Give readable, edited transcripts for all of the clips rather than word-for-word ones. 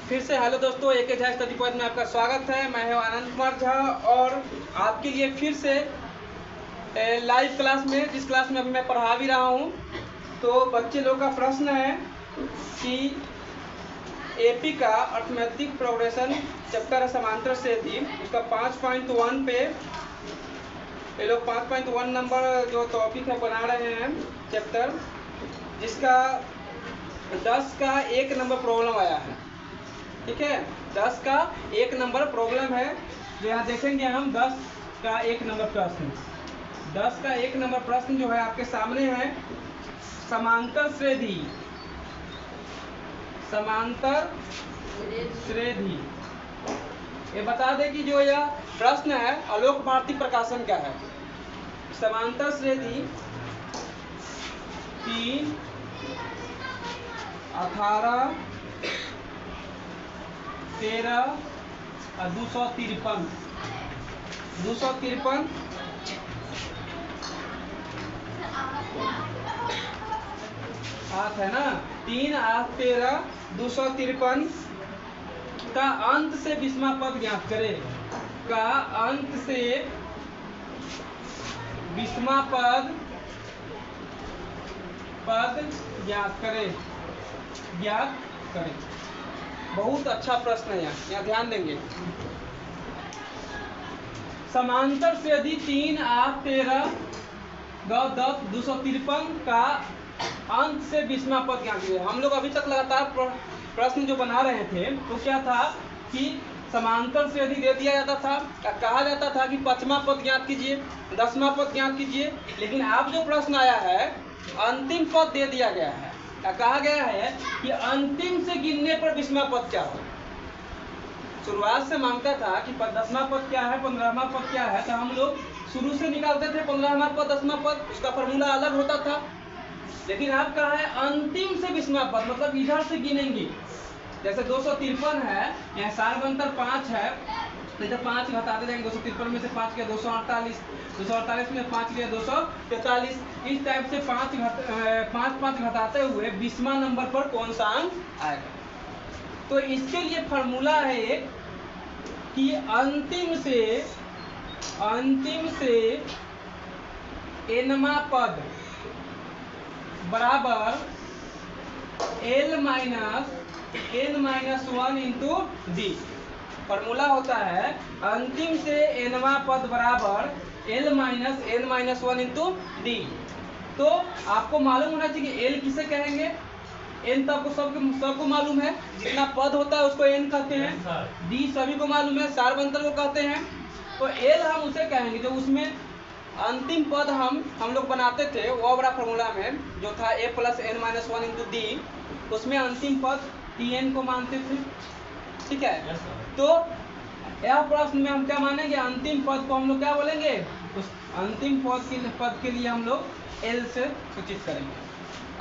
फिर से हेलो दोस्तों, एक झा स्टडी पॉइंट में आपका स्वागत है। मैं हूं आनंद कुमार झा और आपके लिए फिर से लाइव क्लास में, जिस क्लास में अभी मैं पढ़ा भी रहा हूं। तो बच्चे लोग का प्रश्न है कि एपी का अर्थमेटिक प्रोग्रेशन चैप्टर है समांतर सेधि, उसका 5.1 पे ये लोग 5.1 नंबर जो टॉपिक है बना रहे हैं चैप्टर, जिसका 10 का 1 नंबर प्रॉब्लम आया है। ठीक है, 10 का 1 नंबर प्रॉब्लम है जो यहाँ देखेंगे हम। 10 का 1 नंबर प्रश्न, 10 का 1 नंबर प्रश्न जो है आपके सामने है। समांतर श्रेणी, समांतर श्रेणी। ये बता दें कि जो यह प्रश्न है आलोक भारती प्रकाशन का है। समांतर श्रेणी 3, 18, 13 और 253 हाथ है ना। 3, 8, 13, 253 का अंत से 20वां पद ज्ञात करें। का अंत से 20वां पद ज्ञात करें। बहुत अच्छा प्रश्न है, यहाँ ध्यान देंगे। समांतर श्रेणी 3, 8, 13, 10, 253 का अंत से 20वां पद ज्ञात करें। हम लोग अभी तक लगातार प्रश्न जो बना रहे थे तो क्या था कि समांतर श्रेणी दे दिया जाता था, कहा जाता था कि 5वां पद ज्ञात कीजिए, 10वां पद ज्ञात कीजिए। लेकिन अब जो प्रश्न आया है अंतिम पद दे दिया गया है। कहा गया है कि अंतिम से गिनने पर 20वां पद क्या हो। शुरुआत से मांगता था कि 10वां पद क्या है, 15वां पद क्या है, तो हम लोग शुरू से निकालते थे 15वां पद, 10वां पद, उसका फॉर्मूला अलग होता था। लेकिन अब कहा है अंतिम से 20वां पद, मतलब इधर से गिनेंगे। जैसे 253 है, यहाँ सार बनतर 5 है, तो जब 5 घटाते जाएंगे 253 में से 5 किया 248, 248 में 5 किया 243। इस टाइप से 5 घटाते हुए 20वां नंबर पर कौन सा अंक आएगा। तो इसके लिए फॉर्मूला है एक कि अंतिम से nवां पद बराबर n-1 इंटू डी। फॉर्मूला होता है अंतिम से nवां पद बराबर n-1 इंटू डी। तो आपको मालूम होना चाहिए कि l किसे कहेंगे। n तो आपको सबको मालूम है, जितना पद होता है उसको n कहते हैं। डी सभी को मालूम है, सार बंतर को कहते हैं। तो l हम उसे कहेंगे जो उसमें अंतिम पद हम लोग बनाते थे। वो बड़ा फॉर्मूला में जो था a + n-1 इंटू डी, उसमें अंतिम पद tn को मानते थे। ठीक है, तो यह प्रश्न में हम क्या मानेंगे, अंतिम पद को हम लोग क्या बोलेंगे, उस अंतिम पद के लिए हम लोग l से सूचित करेंगे।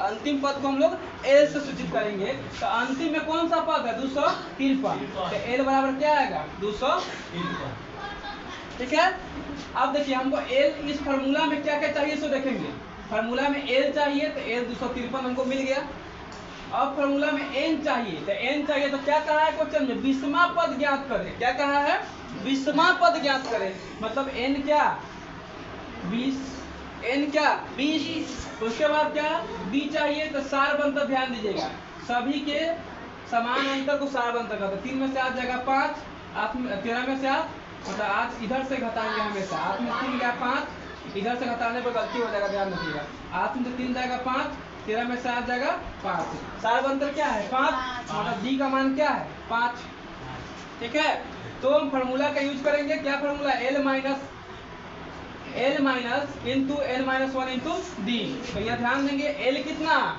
अंतिम पद को हम लोग l से सूचित करेंगे। तो अंतिम में कौन सा पद है, 253, तो l बराबर क्या आएगा, 253। ठीक है, अब देखिए हमको l इस फार्मूला में क्या क्या चाहिए सो देखेंगे। फार्मूला में l चाहिए तो l 253 हमको मिल गया। अब फार्मूला में n चाहिए तो क्या कहा है क्वेश्चन में, 20वां पद ज्ञात करें। क्या कहा है, 20वां पद ज्ञात करें। मतलब n क्या, 20, n क्या 20। उसके बाद क्या b चाहिए, तो सार बंतर ध्यान दीजिएगा, सभी के समान अंतर को सार बंतर कहते हैं। 3 में से 8 जाएगा 5, 13 में से 8, मतलब 8 इधर से घटाएंगे हमेशा। 8 में 3 गया 5, इधर से घटाने पर गलती हो जाएगा, ध्यान रखिएगा। 8 में से 3 जाएगा 5, 13 में से 8 जाएगा 5। सार बंतर क्या है, 5, मतलब डी का मान क्या है, 5। ठीक है, तो हम फार्मूला का यूज करेंगे। क्या formula, l into n-1 into D. तो यह ध्यान देंगे l कितना,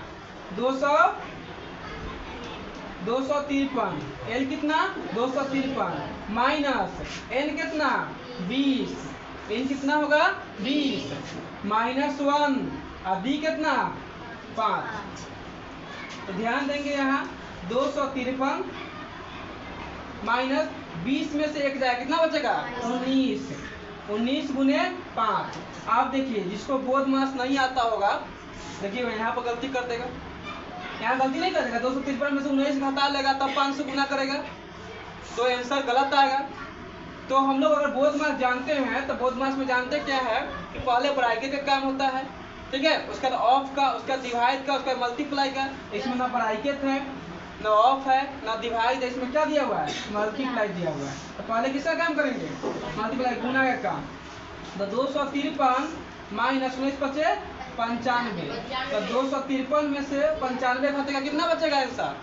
253, l कितना 253, माइनस n कितना 20, n कितना होगा 20, -1 और d कितना 5। तो ध्यान देंगे यहाँ 253 माइनस 20 में से 1 जाए कितना बचेगा, 19 गुने 5। आप देखिए जिसको बोध मास नहीं आता होगा, देखिए यहाँ पर गलती कर देगा। यहाँ गलती नहीं करेगा, 253 में से 19 घटा लेगा तब 500 गुना करेगा, तो आंसर गलत आएगा। तो हम लोग अगर बोध मास जानते हैं तो बोध मास में जानते क्या है कि पहले ब्रैकेट का काम होता है, ठीक है, उसका ऑफ का, उसका डिवाइड का, उसका मल्टीप्लाई का। इसमें ना ब्रैकेट है, ना ऑफ है, ना डिवाइड है, इसमें क्या दिया हुआ है, मल्टीप्लाई दिया हुआ है। तो पहले किसका काम करेंगे, मल्टीप्लाई, गुना का काम। तो 253 माइनस 19 बचे 95, तो 253 में से 95 घटेगा, कितना बचेगा आंसर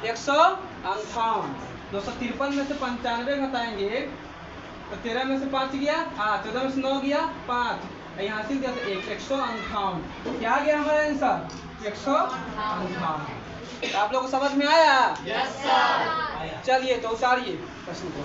158। 253 में से 95 घटाएंगे तो 13 में से 5 गया 8, 14 में से 9 गया 5, यहाँ से दिया 158। क्या गया हमारा आंसर 158। आप लोग को समझ में आया? Yes sir. चलिए तो उतारिए प्रश्न को।